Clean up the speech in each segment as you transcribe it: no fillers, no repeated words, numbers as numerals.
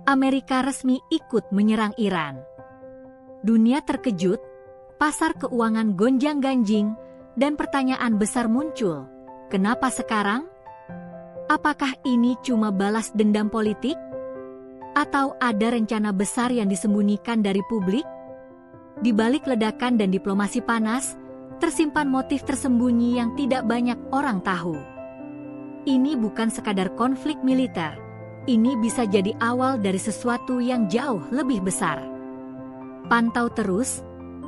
Amerika resmi ikut menyerang Iran. Dunia terkejut, pasar keuangan gonjang-ganjing, dan pertanyaan besar muncul. Kenapa sekarang? Apakah ini cuma balas dendam politik? Atau ada rencana besar yang disembunyikan dari publik? Di balik ledakan dan diplomasi panas, tersimpan motif tersembunyi yang tidak banyak orang tahu. Ini bukan sekadar konflik militer. Ini bisa jadi awal dari sesuatu yang jauh lebih besar. Pantau terus,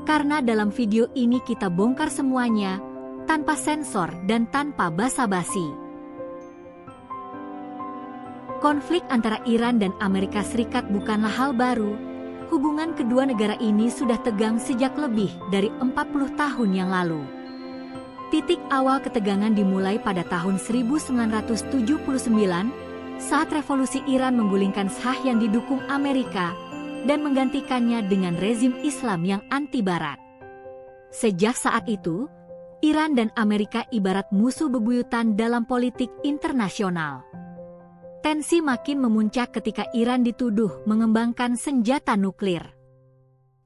karena dalam video ini kita bongkar semuanya, tanpa sensor dan tanpa basa-basi. Konflik antara Iran dan Amerika Serikat bukanlah hal baru. Hubungan kedua negara ini sudah tegang sejak lebih dari 40 tahun yang lalu. Titik awal ketegangan dimulai pada tahun 1979, saat revolusi Iran menggulingkan Shah yang didukung Amerika dan menggantikannya dengan rezim Islam yang anti-Barat. Sejak saat itu, Iran dan Amerika ibarat musuh bebuyutan dalam politik internasional. Tensi makin memuncak ketika Iran dituduh mengembangkan senjata nuklir.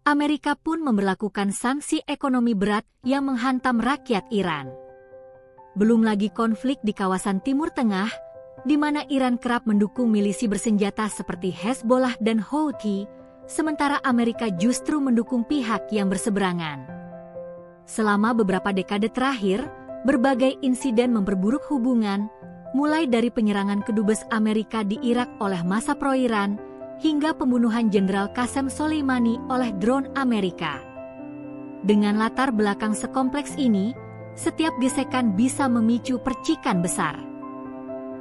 Amerika pun memberlakukan sanksi ekonomi berat yang menghantam rakyat Iran. Belum lagi konflik di kawasan Timur Tengah, di mana Iran kerap mendukung milisi bersenjata seperti Hezbollah dan Houthi, sementara Amerika justru mendukung pihak yang berseberangan. Selama beberapa dekade terakhir, berbagai insiden memperburuk hubungan, mulai dari penyerangan kedubes Amerika di Irak oleh massa pro-Iran, hingga pembunuhan Jenderal Qasem Soleimani oleh drone Amerika. Dengan latar belakang sekompleks ini, setiap gesekan bisa memicu percikan besar.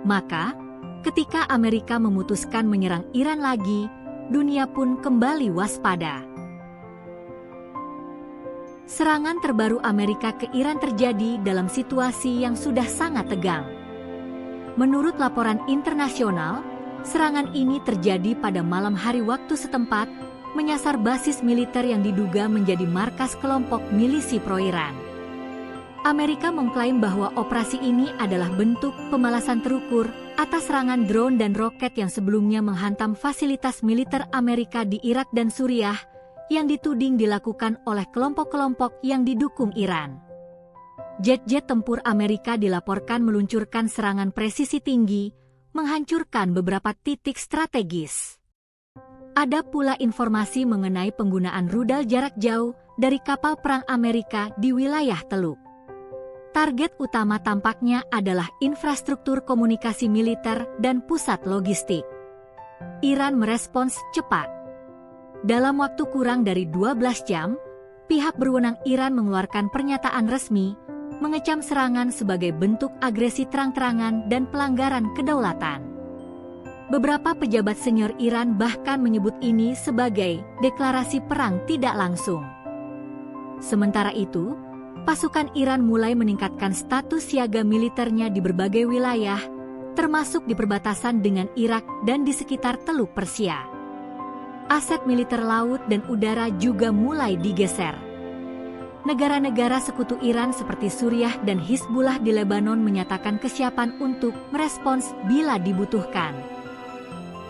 Maka, ketika Amerika memutuskan menyerang Iran lagi, dunia pun kembali waspada. Serangan terbaru Amerika ke Iran terjadi dalam situasi yang sudah sangat tegang. Menurut laporan internasional, serangan ini terjadi pada malam hari waktu setempat, menyasar basis militer yang diduga menjadi markas kelompok milisi pro-Iran. Amerika mengklaim bahwa operasi ini adalah bentuk pembalasan terukur atas serangan drone dan roket yang sebelumnya menghantam fasilitas militer Amerika di Irak dan Suriah, yang dituding dilakukan oleh kelompok-kelompok yang didukung Iran. Jet-jet tempur Amerika dilaporkan meluncurkan serangan presisi tinggi, menghancurkan beberapa titik strategis. Ada pula informasi mengenai penggunaan rudal jarak jauh dari kapal perang Amerika di wilayah Teluk. Target utama tampaknya adalah infrastruktur komunikasi militer dan pusat logistik. Iran merespons cepat. Dalam waktu kurang dari 12 jam, pihak berwenang Iran mengeluarkan pernyataan resmi, mengecam serangan sebagai bentuk agresi terang-terangan dan pelanggaran kedaulatan. Beberapa pejabat senior Iran bahkan menyebut ini sebagai deklarasi perang tidak langsung. Sementara itu, pasukan Iran mulai meningkatkan status siaga militernya di berbagai wilayah, termasuk di perbatasan dengan Irak dan di sekitar Teluk Persia. Aset militer laut dan udara juga mulai digeser. Negara-negara sekutu Iran seperti Suriah dan Hizbullah di Lebanon menyatakan kesiapan untuk merespons bila dibutuhkan.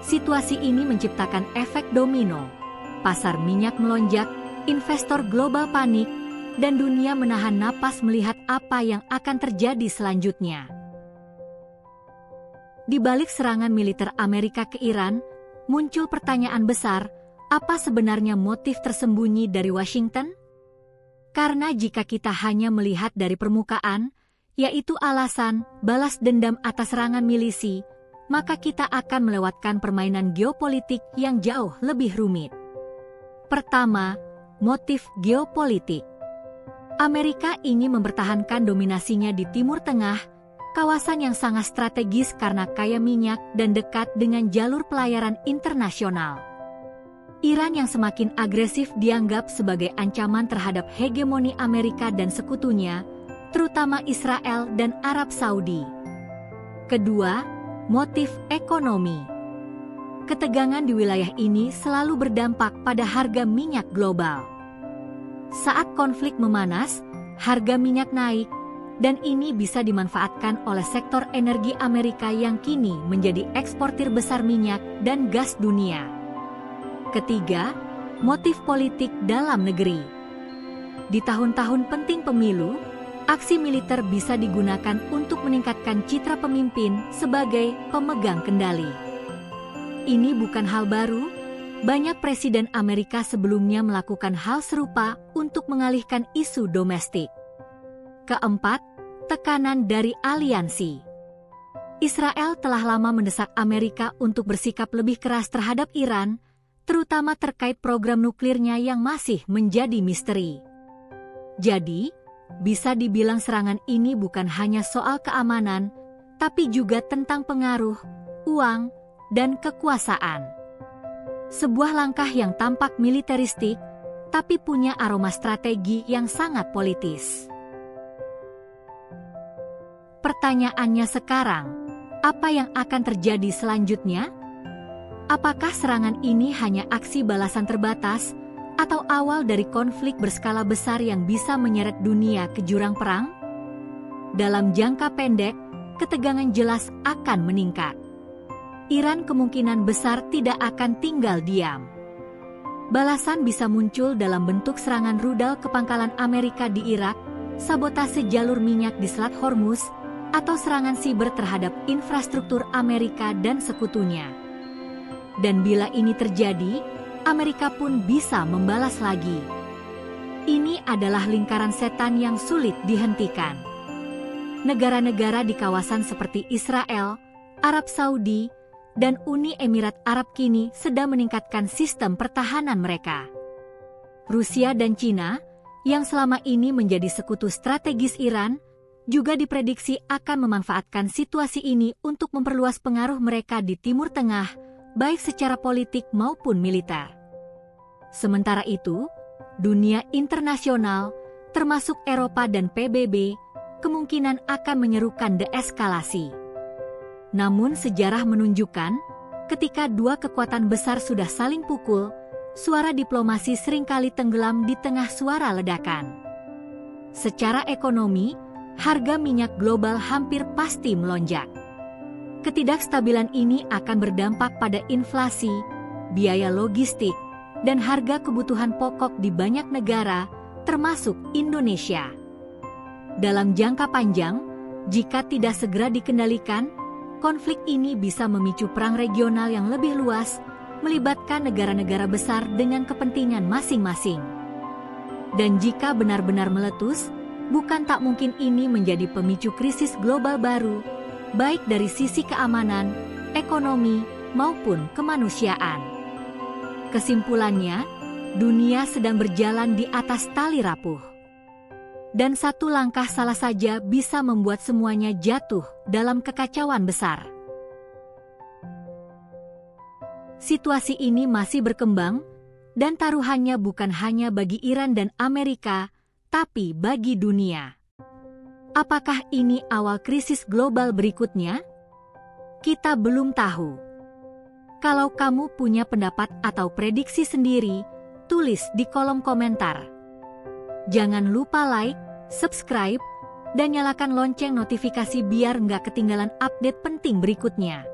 Situasi ini menciptakan efek domino. Pasar minyak melonjak, investor global panik, dan dunia menahan napas melihat apa yang akan terjadi selanjutnya. Di balik serangan militer Amerika ke Iran, muncul pertanyaan besar, apa sebenarnya motif tersembunyi dari Washington? Karena jika kita hanya melihat dari permukaan, yaitu alasan balas dendam atas serangan milisi, maka kita akan melewatkan permainan geopolitik yang jauh lebih rumit. Pertama, motif geopolitik. Amerika ingin mempertahankan dominasinya di Timur Tengah, kawasan yang sangat strategis karena kaya minyak dan dekat dengan jalur pelayaran internasional. Iran yang semakin agresif dianggap sebagai ancaman terhadap hegemoni Amerika dan sekutunya, terutama Israel dan Arab Saudi. Kedua, motif ekonomi. Ketegangan di wilayah ini selalu berdampak pada harga minyak global. Saat konflik memanas, harga minyak naik, dan ini bisa dimanfaatkan oleh sektor energi Amerika yang kini menjadi eksportir besar minyak dan gas dunia. Ketiga, motif politik dalam negeri. Di tahun-tahun penting pemilu, aksi militer bisa digunakan untuk meningkatkan citra pemimpin sebagai pemegang kendali. Ini bukan hal baru, banyak presiden Amerika sebelumnya melakukan hal serupa untuk mengalihkan isu domestik. Keempat, tekanan dari aliansi. Israel telah lama mendesak Amerika untuk bersikap lebih keras terhadap Iran, terutama terkait program nuklirnya yang masih menjadi misteri. Jadi, bisa dibilang serangan ini bukan hanya soal keamanan, tapi juga tentang pengaruh, uang, dan kekuasaan. Sebuah langkah yang tampak militeristik, tapi punya aroma strategi yang sangat politis. Pertanyaannya sekarang, apa yang akan terjadi selanjutnya? Apakah serangan ini hanya aksi balasan terbatas, atau awal dari konflik berskala besar yang bisa menyeret dunia ke jurang perang? Dalam jangka pendek, ketegangan jelas akan meningkat. Iran kemungkinan besar tidak akan tinggal diam. Balasan bisa muncul dalam bentuk serangan rudal ke pangkalan Amerika di Irak, sabotase jalur minyak di Selat Hormuz, atau serangan siber terhadap infrastruktur Amerika dan sekutunya. Dan bila ini terjadi, Amerika pun bisa membalas lagi. Ini adalah lingkaran setan yang sulit dihentikan. Negara-negara di kawasan seperti Israel, Arab Saudi, dan Uni Emirat Arab kini sedang meningkatkan sistem pertahanan mereka. Rusia dan Cina, yang selama ini menjadi sekutu strategis Iran, juga diprediksi akan memanfaatkan situasi ini untuk memperluas pengaruh mereka di Timur Tengah, baik secara politik maupun militer. Sementara itu, dunia internasional, termasuk Eropa dan PBB, kemungkinan akan menyerukan deeskalasi. Namun sejarah menunjukkan, ketika dua kekuatan besar sudah saling pukul, suara diplomasi seringkali tenggelam di tengah suara ledakan. Secara ekonomi, harga minyak global hampir pasti melonjak. Ketidakstabilan ini akan berdampak pada inflasi, biaya logistik, dan harga kebutuhan pokok di banyak negara, termasuk Indonesia. Dalam jangka panjang, jika tidak segera dikendalikan, konflik ini bisa memicu perang regional yang lebih luas, melibatkan negara-negara besar dengan kepentingan masing-masing. Dan jika benar-benar meletus, bukan tak mungkin ini menjadi pemicu krisis global baru, baik dari sisi keamanan, ekonomi, maupun kemanusiaan. Kesimpulannya, dunia sedang berjalan di atas tali rapuh. Dan satu langkah salah saja bisa membuat semuanya jatuh dalam kekacauan besar. Situasi ini masih berkembang, dan taruhannya bukan hanya bagi Iran dan Amerika, tapi bagi dunia. Apakah ini awal krisis global berikutnya? Kita belum tahu. Kalau kamu punya pendapat atau prediksi sendiri, tulis di kolom komentar. Jangan lupa like, subscribe, dan nyalakan lonceng notifikasi biar nggak ketinggalan update penting berikutnya.